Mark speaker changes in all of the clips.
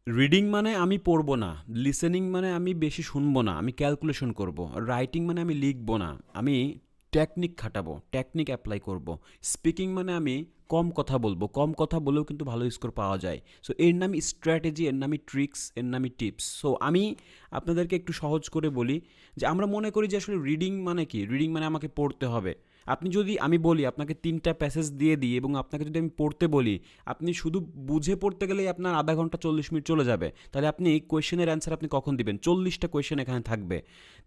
Speaker 1: Reading মানে আমি পড়বো না, লিসেনিং মানে আমি বেশি শুনবো না, আমি ক্যালকুলেশন করব, রাইটিং মানে আমি লিখবো না, আমি টেকনিক খাটাবো, টেকনিক অ্যাপ্লাই করব, স্পিকিং মানে আমি কম কথা বলবো, কম কথা বলেও কিন্তু ভালো স্কোর পাওয়া যায়। সো এর নামই স্ট্র্যাটেজি, এর নামই ট্রিক্স, এর নামই টিপস। সো আমি আপনাদেরকে একটু সহজ করে বলি যে আমরা মনে করি যে আসলে রিডিং মানে কি, রিডিং মানে আমাকে পড়তে হবে। আপনি যদি, আমি বলি আপনাকে 3টা প্যাসেজ দিয়ে দিই এবং আপনাকে যদি আমি পড়তে বলি, আপনি শুধু বুঝে পড়তে গেলেই আপনার আধা ঘন্টা 40 মিনিট চলে যাবে। তাহলে আপনি কোয়েশ্চেনের অ্যান্সার আপনি কখন দিবেন? 40টা কোয়েশ্চেন এখানে থাকবে।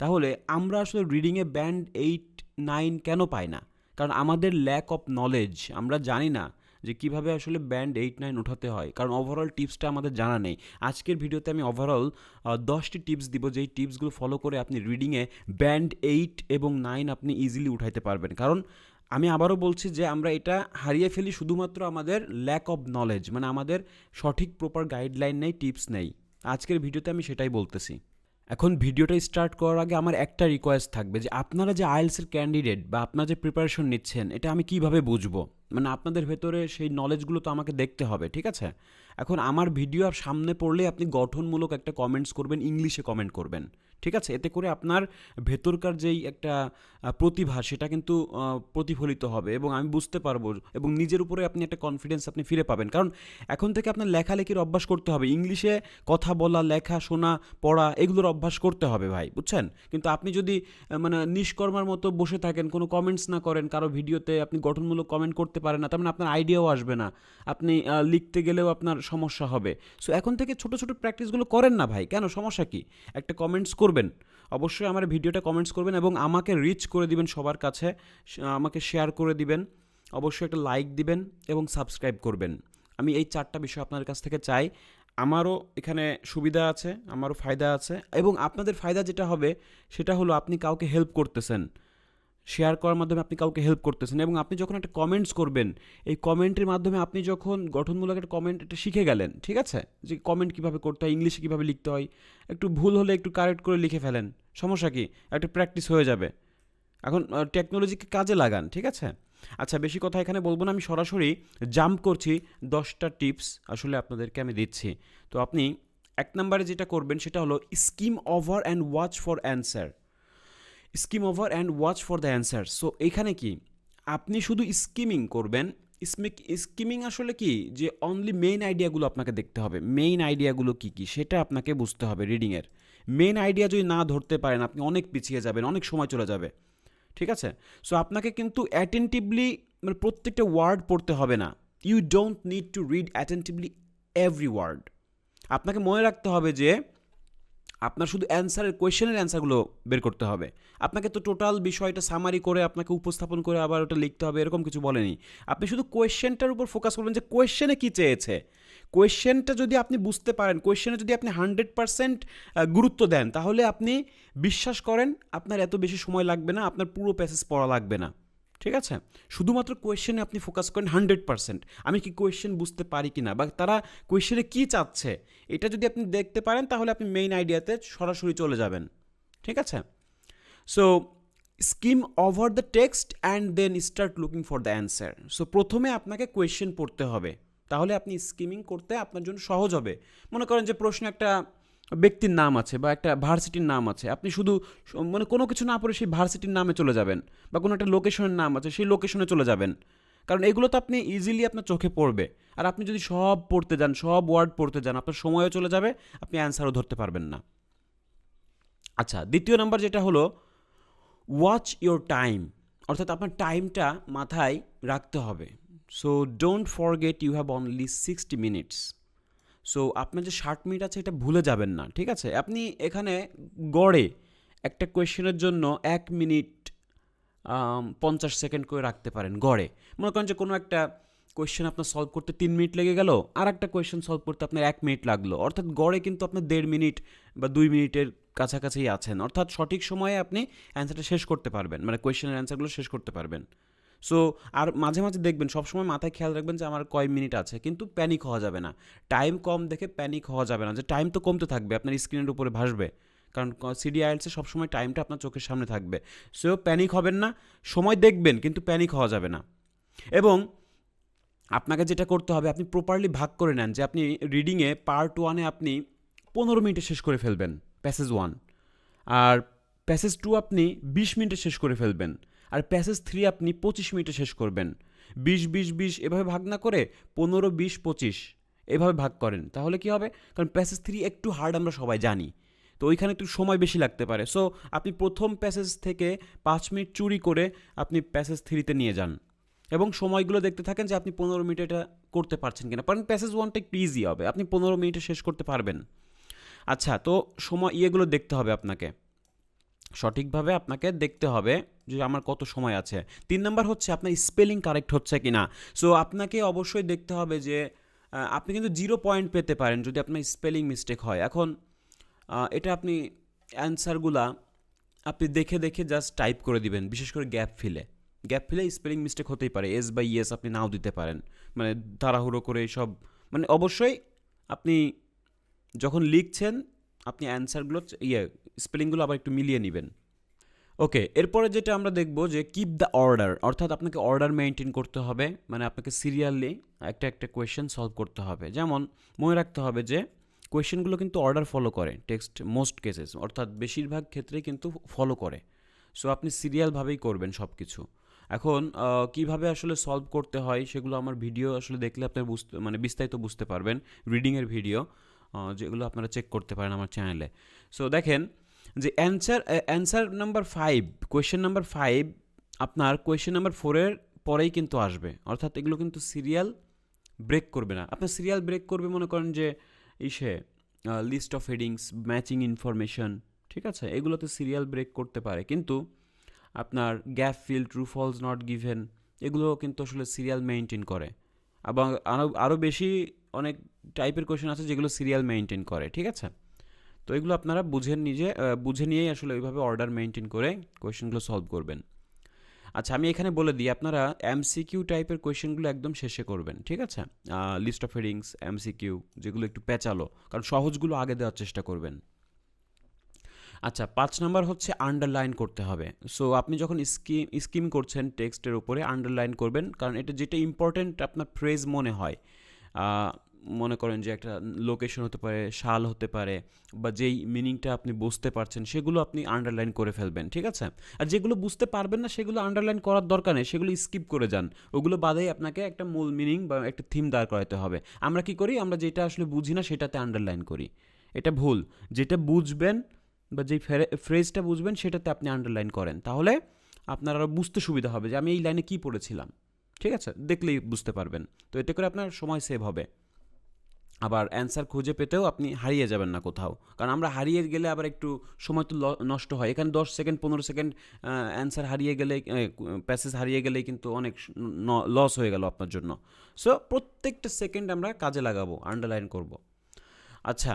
Speaker 1: তাহলে আমরা আসলে রিডিংয়ে ব্যান্ড 8, 9 কেন পাই না? কারণ আমাদের ল্যাক অফ নলেজ, আমরা জানি না যে কীভাবে আসলে ব্যান্ড 8, 9 উঠাতে হয়, কারণ ওভারঅল টিপসটা আমাদের জানা নেই। আজকের ভিডিওতে আমি ওভারঅল 10টি টিপস দিব, যেই টিপসগুলো ফলো করে আপনি রিডিংয়ে ব্যান্ড 8 এবং 9 আপনি ইজিলি উঠাইতে পারবেন। কারণ আমি আবারও বলছি যে আমরা এটা হারিয়ে ফেলি শুধুমাত্র আমাদের ল্যাক অফ নলেজ, মানে আমাদের সঠিক প্রপার গাইডলাইন নেই, টিপস নেই। আজকের ভিডিওতে আমি সেটাই বলতেছি। এখন ভিডিওটা স্টার্ট করার আগে আমার একটা রিকোয়েস্ট থাকবে যে আপনারা যে আইএলসের ক্যান্ডিডেট বা আপনারা যে প্রিপারেশন নিচ্ছেন, এটা আমি কিভাবে বুঝবো? মানে আপনাদের ভেতরে সেই নলেজগুলো তো আমাকে দেখতে হবে, ঠিক আছে? এখন আমার ভিডিও সামনে পড়লে আপনি গঠনমূলক একটা কমেন্টস করবেন, ইংলিশে কমেন্ট করবেন, ঠিক আছে? এতে করে আপনার ভেতরকার যেই একটা প্রতিভা, সেটা কিন্তু প্রতিফলিত হবে এবং আমি বুঝতে পারবো, এবং নিজের উপরে আপনি একটা কনফিডেন্স আপনি ফিরে পাবেন। কারণ এখন থেকে আপনার লেখালেখির অভ্যাস করতে হবে, ইংলিশে কথা বলা, লেখা, শোনা, পড়া, এগুলোর অভ্যাস করতে হবে ভাই, বুঝছেন? কিন্তু আপনি যদি মানে নিষ্কর্মার মতো বসে থাকেন, কোনো কমেন্টস না করেন, কারো ভিডিওতে আপনি গঠনমূলক কমেন্ট করতে পারেন না, তার মানে আপনার আইডিয়াও আসবে না, আপনি লিখতে গেলেও আপনার সমস্যা হবে। সো এখন থেকে ছোট ছোট প্র্যাকটিসগুলো করেন না ভাই, কেন, সমস্যা কি? একটা কমেন্টস করবেন, অবশ্যই আমার ভিডিওটা কমেন্টস করবেন এবং আমাকে রিচ করে দিবেন সবার কাছে, আমাকে শেয়ার করে দিবেন, অবশ্যই একটা লাইক দিবেন এবং সাবস্ক্রাইব করবেন। আমি এই 4টা বিষয় আপনাদের কাছ থেকে চাই। আমারও এখানে সুবিধা আছে, আমারও ফায়দা আছে, এবং আপনাদের ফায়দা যেটা হবে সেটা হলো আপনি কাউকে হেল্প করতেছেন, শেয়ার করার মাধ্যমে আপনি কাউকে হেল্প করতেছেন, এবং আপনি যখন একটা কমেন্টস করবেন, এই কমেন্টের মাধ্যমে আপনি যখন গঠনমূলক একটা কমেন্ট এটা শিখে গেলেন, ঠিক আছে? যে কমেন্ট কীভাবে করতে হয়, ইংলিশে কীভাবে লিখতে হয়, একটু ভুল হলে একটু কারেক্ট করে লিখে ফেলেন, সমস্যা কি? একটা প্র্যাকটিস হয়ে যাবে। এখন টেকনোলজিকে কাজে লাগান, ঠিক আছে? আচ্ছা, বেশি কথা এখানে বলবো না, আমি সরাসরি জাম্প করছি, 10টা টিপস আসলে আপনাদেরকে আমি দিচ্ছি। তো আপনি 1 নম্বরে যেটা করবেন সেটা হলো scheme over and watch for answer. Scheme over and watch for the answer. So এখানে কি, আপনি শুধু স্কিমিং করবেন। স্কিমিং আসলে কি, যে অনলি মেইন আইডিয়াগুলো আপনাকে দেখতে হবে, মেইন আইডিয়াগুলো কী কী সেটা আপনাকে বুঝতে হবে। রিডিংয়ের মেইন আইডিয়া যদি না ধরতে পারেন, আপনি অনেক পিছিয়ে যাবেন, অনেক সময় চলে যাবে, ঠিক আছে? সো আপনাকে কিন্তু অ্যাটেন্টিভলি, মানে প্রত্যেকটা ওয়ার্ড পড়তে হবে না। You don't need to read attentively every word. আপনাকে মনে রাখতে হবে যে আপনার শুধু অ্যান্সারের, কোয়েশ্চেনের অ্যান্সারগুলো বের করতে হবে। আপনাকে তো টোটাল বিষয়টা সামারি করে আপনাকে উপস্থাপন করে আবার ওটা লিখতে হবে, এরকম কিছু বলেনি। আপনি শুধু কোয়েশ্চেনটার উপর ফোকাস করবেন যে কোয়েশ্চেনে কী চেয়েছে। কোয়েশ্চেনটা যদি আপনি বুঝতে পারেন, কোয়েশ্চেনে যদি আপনি 100% গুরুত্ব দেন, তাহলে আপনি বিশ্বাস করেন আপনার এত বেশি সময় লাগবে না, আপনার পুরো প্যাসেজ পড়া লাগবে না, ঠিক আছে? শুধুমাত্র কোয়েশ্চেনে আপনি ফোকাস করেন 100%। আমি কি কোয়েশ্চেন বুঝতে পারি কি না, বা তারা কোয়েশ্চেনে কী চাচ্ছে, এটা যদি আপনি দেখতে পারেন, তাহলে আপনি মেইন আইডিয়াতে সরাসরি চলে যাবেন, ঠিক আছে? So skim over the text and then start looking for the answer. So প্রথমে আপনাকে কোয়েশ্চেন পড়তে হবে, তাহলে আপনি স্কিমিং করতে আপনার জন্য সহজ হবে। মনে করেন যে প্রশ্ন একটা ব্যক্তির নাম আছে বা একটা ভার্সিটির নাম আছে, আপনি শুধু মানে কোনো কিছু না পড়ে সেই ভার্সিটির নামে চলে যাবেন, বা কোনো একটা লোকেশনের নাম আছে সেই লোকেশনে চলে যাবেন, কারণ এগুলো তো আপনি ইজিলি আপনার চোখে পড়বে। আর আপনি যদি সব পড়তে যান, সব ওয়ার্ড পড়তে যান, আপনার সময়ও চলে যাবে, আপনি অ্যান্সারও ধরতে পারবেন না। আচ্ছা, দ্বিতীয় নাম্বার যেটা হলো ওয়াচ ইয়োর টাইম, অর্থাৎ আপনার টাইমটা মাথায় রাখতে হবে। So don't forget you have only 60 minutes. So আপনার যে 60 মিনিট আছে এটা ভুলে যাবেন না, ঠিক আছে? আপনি এখানে গড়ে একটা কোয়েশ্চেনের জন্য 1 মিনিট 50 সেকেন্ড করে রাখতে পারেন গড়ে। মনে করেন যে কোনো একটা কোয়েশ্চেন আপনার সলভ করতে 3 মিনিট লেগে গেল, আর একটা কোয়েশ্চেন সলভ করতে আপনার 1 মিনিট লাগলো, অর্থাৎ গড়ে কিন্তু আপনার 1.5 মিনিট বা 2 মিনিটের কাছাকাছি আছেন, অর্থাৎ সঠিক সময়ে আপনি অ্যান্সারটা শেষ করতে পারবেন, মানে কোয়েশ্চেনের অ্যান্সারগুলো শেষ করতে পারবেন। সো আর মাঝে মাঝে দেখবেন, সবসময় মাথায় খেয়াল রাখবেন যে আমার কয় মিনিট আছে, কিন্তু প্যানিক হওয়া যাবে না। টাইম কম দেখে প্যানিক হওয়া যাবে না, যে টাইম তো কমতে থাকবে, আপনার স্ক্রিনের উপরে ভাসবে, কারণ সিডিআইএলসে সবসময় টাইমটা আপনার চোখের সামনে থাকবে। সো প্যানিক হবেন না, সময় দেখবেন কিন্তু প্যানিক হওয়া যাবে না। এবং আপনাকে যেটা করতে হবে, আপনি প্রপারলি ভাগ করে নেন যে আপনি রিডিংয়ে পার্ট 1-এ আপনি 15 মিনিটে শেষ করে ফেলবেন, প্যাসেজ 1। আর প্যাসেজ 2 আপনি 20 মিনিটে শেষ করে ফেলবেন। আর প্যাসেজ 3 আপনি 25 মিনিটে শেষ করবেন। 20-20-20 এভাবে ভাগ না করে 15-20-25 এভাবে ভাগ করেন। তাহলে কি হবে? কারণ প্যাসেজ 3 একটু হার্ড আমরা সবাই জানি। তো ওইখানে একটু সময় বেশি লাগতে পারে। সো আপনি প্রথম প্যাসেজ থেকে 5 মিনিট চুরি করে আপনি প্যাসেজ 3-তে নিয়ে যান। এবং সময়গুলো দেখতে থাকেন যে আপনি 15 মিনিটে এটা করতে পারছেন কিনা। কারণ প্যাসেজ 1টা একটু ইজি হবে। আপনি 15 মিনিটে শেষ করতে পারবেন। আচ্ছা, তো সময় ইয়েগুলো দেখতে হবে আপনাকে। সঠিকভাবে আপনাকে দেখতে হবে যে আমার কত সময় আছে। 3 নাম্বার হচ্ছে আপনার স্পেলিং কারেক্ট হচ্ছে কিনা। সো আপনাকে অবশ্যই দেখতে হবে যে আপনি কিন্তু 0 পয়েন্ট পেতে পারেন যদি আপনার স্পেলিং মিস্টেক হয়। এখন এটা আপনি অ্যান্সারগুলা আপনি দেখে দেখে জাস্ট টাইপ করে দিবেন, বিশেষ করে গ্যাপ ফিলে স্পেলিং মিস্টেক হতেই পারে, এস বা ইয়েস আপনি নাও দিতে পারেন, মানে তাড়াহুড়ো করে সব, মানে অবশ্যই আপনি যখন লিখছেন আপনি অ্যান্সারগুলো স্পেলিংগুলো আবার একটু মিলিয়ে নেবেন। ওকে, এরপরে যেটা আমরা দেখব যে কিপ দ্য অর্ডার, অর্থাৎ আপনাকে অর্ডার মেনটেন করতে হবে, মানে আপনাকে সিরিয়ালি একটা একটা কোয়েশ্চেন সলভ করতে হবে। যেমন মনে রাখতে হবে যে কোয়েশ্চেনগুলো কিন্তু অর্ডার ফলো করে, টেক্সট মোস্ট কেসেস, অর্থাৎ বেশিরভাগ ক্ষেত্রেই কিন্তু ফলো করে। সো আপনি সিরিয়ালভাবেই করবেন সব কিছু। এখন কিভাবে আসলে সলভ করতে হয় সেগুলো আমার ভিডিও আসলে দেখলে আপনার মানে বিস্তারিত বুঝতে পারবেন, রিডিংয়ের ভিডিও যেগুলো আপনারা চেক করতে পারেন আমার চ্যানেলে। সো দেখেন যে অ্যান্সার নাম্বার 5, কোয়েশ্চেন নাম্বার 5 আপনার কোয়েশ্চেন নাম্বার 4-এর পরেই কিন্তু আসবে, অর্থাৎ এগুলো কিন্তু সিরিয়াল ব্রেক করবে না। আপনার সিরিয়াল ব্রেক করবে মনে করেন যে list of headings, matching information, ঠিক আছে, এগুলোতে সিরিয়াল ব্রেক করতে পারে। কিন্তু আপনার gap fill, true false not given, এগুলো কিন্তু আসলে সিরিয়াল মেনটেন করে। এবং আরও বেশি অনেক টাইপের কোয়েশ্চেন আছে যেগুলো সিরিয়াল মেনটেন করে, ঠিক আছে। তো এগুলো আপনারা বুঝে নিয়েই আসলে ওইভাবে অর্ডার মেনটেন করে কোয়েশ্চেনগুলো সলভ করবেন। আচ্ছা, আমি এখানে বলে দিই, আপনারা এমসিকিউ টাইপের কোয়েশ্চেনগুলো একদম শেষে করবেন, ঠিক আছে। লিস্ট অফ হেডিংস, এমসিকিউ যেগুলো একটু পেঁচালো, কারণ সহজগুলো আগে দেওয়ার চেষ্টা করবেন। আচ্ছা, 5 নাম্বার হচ্ছে আন্ডারলাইন করতে হবে। সো আপনি যখন স্কিম করছেন টেক্সটের উপরে আন্ডারলাইন করবেন, কারণ এটা যেটা ইম্পর্টেন্ট আপনার ফ্রেজ মনে হয়, মনে করেন যে একটা লোকেশন হতে পারে, সাল হতে পারে, বা যেই মিনিংটা আপনি বুঝতে পারছেন সেগুলো আপনি আন্ডারলাইন করে ফেলবেন, ঠিক আছে। আর যেগুলো বুঝতে পারবেন না সেগুলো আন্ডারলাইন করার দরকার নেই, সেগুলো স্কিপ করে যান। ওগুলো বাদেই আপনাকে একটা মূল মিনিং বা একটা থিম দাঁড় করাতে হবে। আমরা কি করি, আমরা যেটা আসলে বুঝি না সেটাতে আন্ডারলাইন করি, এটা ভুল। যেটা বুঝবেন বা যেই ফ্রেজটা বুঝবেন সেটাতে আপনি আন্ডারলাইন করেন, তাহলে আপনার আরও বুঝতে সুবিধা হবে যে আমি এই লাইনে কী পড়েছিলাম, ঠিক আছে, দেখলেই বুঝতে পারবেন। তো এতে করে আপনার সময় সেভ হবে। আবার অ্যান্সার খুঁজে পেতেও আপনি হারিয়ে যাবেন না কোথাও, কারণ আমরা হারিয়ে গেলে আবার একটু সময় তো নষ্ট হয়। এখানে 10 সেকেন্ড 15 সেকেন্ড অ্যান্সার হারিয়ে গেলে, প্যাসেজ হারিয়ে গেলেই কিন্তু অনেক লস হয়ে গেল আপনার জন্য। সো প্রত্যেকটা সেকেন্ড আমরা কাজে লাগাবো, আন্ডারলাইন করব। আচ্ছা,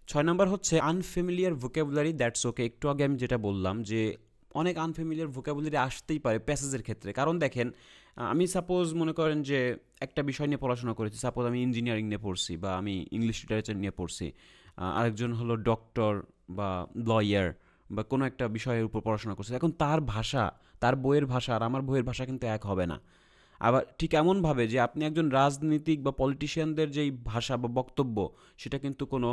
Speaker 1: 6 নাম্বার হচ্ছে আনফেমিলিয়ার ভোকাবুলারি, দ্যাটস ওকে। একটু আগে আমি যেটা বললাম যে অনেক আনফেমিলিয়ার ভোকাবুলারি আসতেই পারে প্যাসেজের ক্ষেত্রে। কারণ দেখেন, আমি সাপোজ মনে করেন যে একটা বিষয় নিয়ে পড়াশোনা করেছি, সাপোজ আমি ইঞ্জিনিয়ারিং নিয়ে পড়ছি বা আমি ইংলিশ লিটারেচার নিয়ে পড়ছি, আরেকজন হলো ডক্টর বা লয়ার বা কোনো একটা বিষয়ের উপর পড়াশোনা করছে। এখন তার ভাষা, তার বইয়ের ভাষা আর আমার বইয়ের ভাষা কিন্তু এক হবে না। আবার ঠিক এমনভাবে যে আপনি একজন রাজনীতিক বা পলিটিশিয়ানদের যেই ভাষা বা বক্তব্য, সেটা কিন্তু কোনো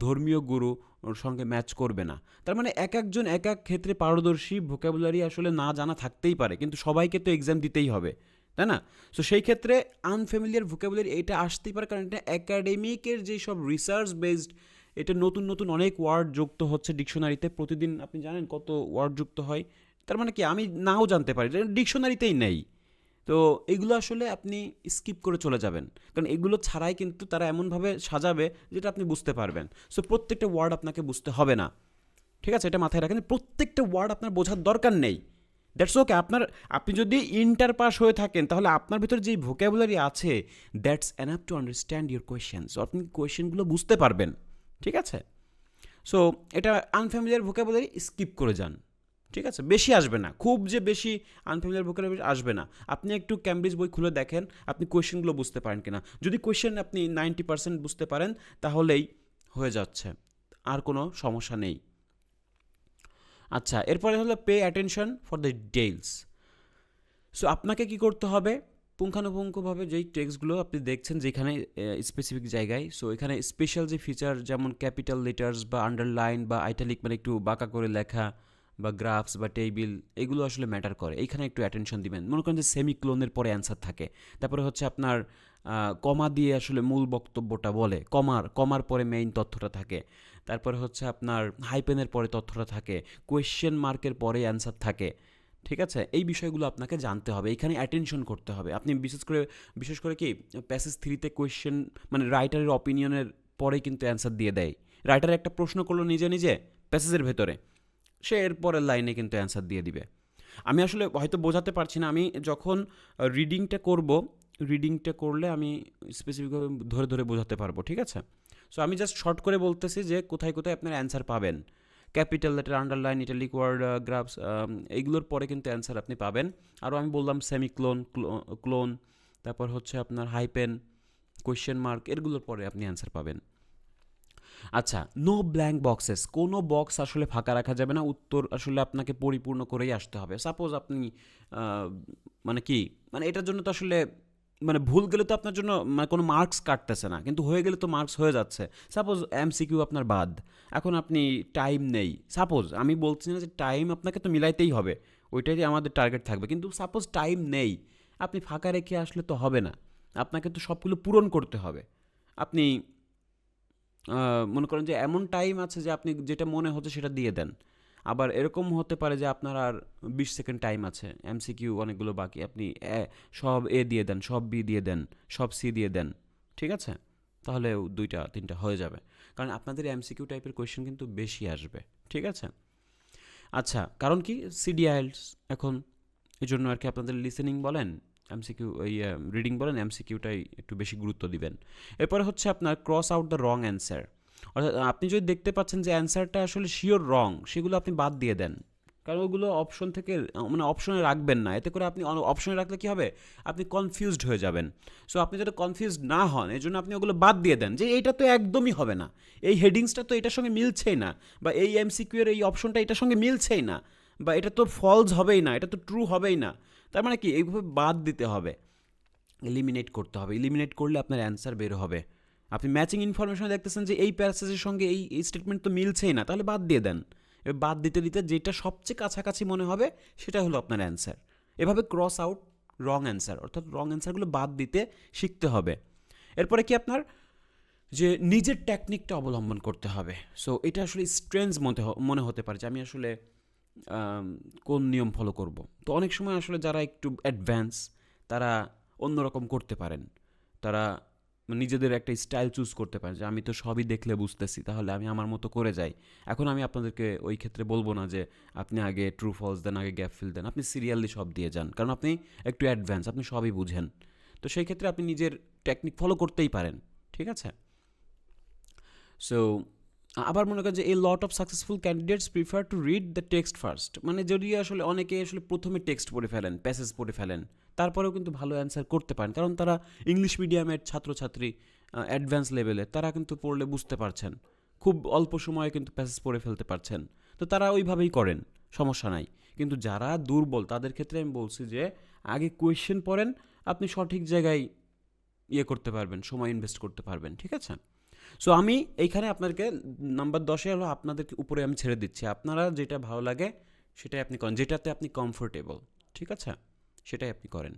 Speaker 1: ধর্মীয় গুরু ওর সঙ্গে ম্যাচ করবে না। তার মানে এক একজন এক এক ক্ষেত্রে পারদর্শী, ভোকাবুলারি আসলে না জানা থাকতেই পারে, কিন্তু সবাইকে তো এক্সাম দিতেই হবে, তাই না? সো সেই ক্ষেত্রে আনফ্যামিলিয়ার ভোকাবুলারি এটা আসতেই পারে, কারণ এটা একাডেমিকের যেই সব রিসার্চ বেসড, এটা নতুন নতুন অনেক ওয়ার্ড যুক্ত হচ্ছে ডিকশনারিতে। প্রতিদিন আপনি জানেন কত ওয়ার্ড যুক্ত হয়। তার মানে কি আমি নাও জানতে পারি, ডিকশনারিতেই নেই। তো এগুলো আসলে আপনি স্কিপ করে চলে যাবেন, কারণ এগুলো ছাড়াই কিন্তু তারা এমনভাবে সাজাবে যেটা আপনি বুঝতে পারবেন। সো প্রত্যেকটা ওয়ার্ড আপনাকে বুঝতে হবে না, ঠিক আছে, এটা মাথায় রাখেন। প্রত্যেকটা ওয়ার্ড আপনার বোঝার দরকার নেই, দ্যাটস ওকে। আপনি যদি ইন্টার পাস হয়ে থাকেন তাহলে আপনার ভিতরে যেই ভোকাবুলারি আছে, that's enough to understand your question. So আপনি কোয়েশ্চেনগুলো বুঝতে পারবেন, ঠিক আছে। সো এটা আনফ্যামিলিয়ার ভোকাবুলারি স্কিপ করে যান, ঠিক আছে। বেশি আসবে না, খুব যে বেশি আনফ্যামিলিয়ার ভোকাবুলারি আসবে না। আপনি একটু ক্যামব্রিজ বই খুলে দেখেন আপনি কোয়েশ্চেনগুলো বুঝতে পারেন কিনা। যদি কোয়েশ্চেন আপনি 90% বুঝতে পারেন তাহলেই হয়ে যাচ্ছে, আর কোনো সমস্যা নেই। আচ্ছা, এরপরে হলো pay attention for the details. So আপনাকে কি করতে হবে, পুঙ্খানুপুঙ্খভাবে যেই টেক্সটগুলো আপনি দেখছেন যেখানে স্পেসিফিক জায়গায়, সো এখানে স্পেশাল যে ফিচার যেমন ক্যাপিটাল লেটার্স বা আন্ডারলাইন বা আইটালিক মানে একটু বাঁকা করে লেখা বা গ্রাফস বা টেবিল, এগুলো আসলে ম্যাটার করে। এইখানে একটু অ্যাটেনশন দিবেন। মনে করেন যে সেমিক্লোনের পরে অ্যান্সার থাকে, তারপরে হচ্ছে আপনার কমা দিয়ে আসলে মূল বক্তব্যটা বলে, কমার পরে মেইন তথ্যটা থাকে, তারপরে হচ্ছে আপনার হাইপেনের পরে তথ্যটা থাকে, কোয়েশ্চেন মার্কের পরে অ্যান্সার থাকে। ঠিক আছে, এই বিষয়গুলো আপনাকে জানতে হবে, এখানে অ্যাটেনশন করতে হবে। আপনি বিশেষ করে কি প্যাসেজ 3-তে কোয়েশ্চেন মানে রাইটারের অপিনিয়নের পরে কিন্তু অ্যান্সার দিয়ে দেয়। রাইটার একটা প্রশ্ন করলো নিজে নিজে প্যাসেজের ভেতরে, সে এর পরের লাইনে কিন্তু অ্যান্সার দিয়ে দিবে। আমি আসলে হয়তো বোঝাতে পারছি না, আমি যখন রিডিংটা করলে আমি স্পেসিফিকভাবে ধরে ধরে বোঝাতে পারবো। ঠিক আছে, সো আমি জাস্ট শর্ট করে বলতেছি যে কোথায় কোথায় আপনার অ্যান্সার পাবেন। Capital letter, underline, italic word, graphs, এইগুলোর পরে কিন্তু অ্যান্সার আপনি পাবেন। আরও আমি বললাম সেমিক্লোন, ক্লোন, তারপর হচ্ছে আপনার হাইপেন, কোয়েশ্চেন মার্ক, এরগুলোর পরে আপনি অ্যান্সার পাবেন। আচ্ছা, নো ব্ল্যাঙ্ক বক্সেস, কোনো বক্স আসলে ফাঁকা রাখা যাবে না, উত্তর আসলে আপনাকে পরিপূর্ণ করেই আসতে হবে। সাপোজ আপনি মানে কি মানে এটার জন্য তো আসলে মানে ভুল গেলে তো আপনার জন্য মানে কোনো মার্কস কাটতেছে না, কিন্তু হয়ে গেলে তো মার্কস হয়ে যাচ্ছে। সাপোজ এমসিকিউ আপনার বাদ, এখন আপনি টাইম নেই, সাপোজ আমি বলছি না যে টাইম আপনাকে তো মিলাইতেই হবে, ওইটাই আমাদের টার্গেট থাকবে, কিন্তু সাপোজ টাইম নেই, আপনি ফাঁকা রেখে আসলে তো হবে না, আপনাকে তো সবগুলো পূরণ করতে হবে। আপনি মনে করেন যে এমন টাইম আছে যে আপনি যেটা মনে হচ্ছে সেটা দিয়ে দেন। আবার এরকম হতে পারে যে আপনার আর 20 সেকেন্ড টাইম আছে, এমসিকিউ অনেকগুলো বাকি, আপনি সব এ দিয়ে দেন, সব বি দিয়ে দেন, সব সি দিয়ে দেন। ঠিক আছে, তাহলে 2-3টা হয়ে যাবে, কারণ আপনাদের এমসিকিউ টাইপের কোয়েশ্চেন কিন্তু বেশি আসবে। ঠিক আছে, আচ্ছা, কারণ কি সিডিআইএলস এখন, এই জন্য আর কি আপনাদের লিসেনিং বলেন এমসিকিউ, ওই রিডিং বলেন, এমসিকিউটাই একটু বেশি গুরুত্ব দিবেন। এরপরে হচ্ছে আপনার cross out the wrong answer, অর্থাৎ আপনি যদি দেখতে পাচ্ছেন যে অ্যান্সারটা আসলে শিওর রং, সেগুলো আপনি বাদ দিয়ে দেন, কারণ ওগুলো অপশন থেকে মানে অপশনে রাখবেন না, এতে করে আপনি অপশনে রাখলে কী হবে, আপনি কনফিউজড হয়ে যাবেন। সো আপনি যাতে কনফিউজড না হন এই জন্য আপনি ওগুলো বাদ দিয়ে দেন, যে এইটা তো একদমই হবে না, এই হেডিংসটা তো এটার সঙ্গে মিলছেই না, বা এই এমসিকিউ এর এই অপশনটা এটার সঙ্গে মিলছেই না, বা এটা তো ফলস হবেই না, এটা তো ট্রু হবেই না। তার মানে কি এইভাবে বাদ দিতে হবে, এলিমিনেট করতে হবে, এলিমিনেট করলে আপনার অ্যান্সার বের হবে। আপনি ম্যাচিং ইনফরমেশন দেখতেছেন যে এই প্যাসেজের সঙ্গে এই স্টেটমেন্ট তো মিলছেই না, তাহলে বাদ দিয়ে দেন। এবার বাদ দিতে দিতে যেটা সবচেয়ে কাছাকাছি মনে হবে সেটা হলো আপনার অ্যান্সার। এভাবে ক্রস আউট রং অ্যান্সার, অর্থাৎ রং অ্যান্সারগুলো বাদ দিতে শিখতে হবে। এরপরে কি আপনার যে নিজের টেকনিকটা অবলম্বন করতে হবে। সো এটা আসলে স্ট্রেঞ্জ মনে হতে পারে যে আমি আসলে কোন নিয়ম ফলো করব। তো অনেক সময় আসলে যারা একটু অ্যাডভান্স তারা অন্যরকম করতে পারেন, তারা নিজেদের একটা স্টাইল চুজ করতে পারেন, যে আমি তো সবই দেখলে বুঝতেছি, তাহলে আমি আমার মতো করে যাই। এখন আমি আপনাদেরকে ওই ক্ষেত্রে বলবো না যে আপনি আগে ট্রু ফলস দেন, আগে গ্যাপ ফিল দেন, আপনি সিরিয়ালি সব দিয়ে যান, কারণ আপনি একটু অ্যাডভান্স, আপনি সবই বুঝেন। তো সেই ক্ষেত্রে আপনি নিজের টেকনিক ফলো করতেই পারেন। ঠিক আছে, সো আবার মনে করেন যে a lot of successful candidates prefer to read the text first, মানে যদি আসলে অনেকে আসলে প্রথমে টেক্সট পড়ে ফেলেন, প্যাসেজ পড়ে ফেলেন, তারপরেও কিন্তু ভালো অ্যান্সার করতে পারেন, কারণ তারা ইংলিশ মিডিয়ামের ছাত্রছাত্রী, অ্যাডভান্স লেভেলে, তারা কিন্তু পড়লে বুঝতে পারছেন, খুব অল্প সময়ে কিন্তু প্যাসেজ পড়ে ফেলতে পারছেন, তো তারা ওইভাবেই করেন, সমস্যা নাই। কিন্তু যারা দুর্বল তাদের ক্ষেত্রে আমি বলছি যে আগে কোয়েশ্চেন পড়েন, আপনি সঠিক জায়গায় ইয়ে করতে পারবেন, সময় ইনভেস্ট করতে পারবেন। ঠিক আছে, সো আমি এইখানে আপনাদেরকে নাম্বার 10-এ হলো আপনাদেরকে উপরে আমি ছেড়ে দিচ্ছি, আপনারা যেটা ভালো লাগে সেটাই আপনি করেন, যেটাতে আপনি কমফোর্টেবল। ঠিক আছে, সেটাই আপনি করেন।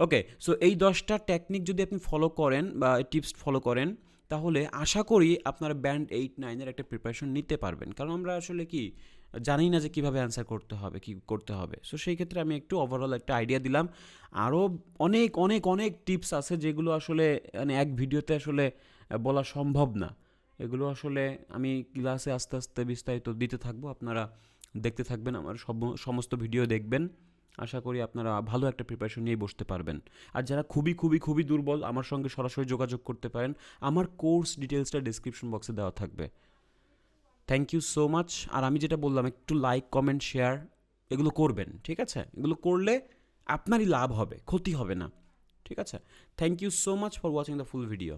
Speaker 1: ওকে, সো এই 10টা টেকনিক যদি আপনি ফলো করেন বা টিপস ফলো করেন, তাহলে আশা করি আপনারা ব্যান্ড 8-9-এর একটা প্রিপারেশন নিতে পারবেন, কারণ আমরা আসলে কি জানি না যে কীভাবে অ্যান্সার করতে হবে, কী করতে হবে। সো সেই ক্ষেত্রে আমি একটু ওভারঅল একটা আইডিয়া দিলাম। আরও অনেক অনেক অনেক টিপস আছে যেগুলো আসলে মানে এক ভিডিওতে আসলে বলা সম্ভব না, এগুলো আসলে আমি ক্লাসে আস্তে আস্তে বিস্তারিত দিতে থাকবো, আপনারা দেখতে থাকবেন, আমার সমস্ত ভিডিও দেখবেন। আশা করি আপনারা ভালো একটা প্রিপারেশন নিয়ে বসতে পারবেন। আর যারা খুবই খুবই খুবই দুর্বল, আমার সঙ্গে সরাসরি যোগাযোগ করতে পারেন, আমার কোর্স ডিটেলসটা ডিসক্রিপশন বক্সে দেওয়া থাকবে। Thank you so much. আর আমি যেটা বললাম, একটু লাইক, কমেন্ট, শেয়ার এগুলো করবেন। ঠিক আছে, এগুলো করলে আপনারই লাভ হবে, ক্ষতি হবে না। ঠিক আছে, thank you so much for watching the full video.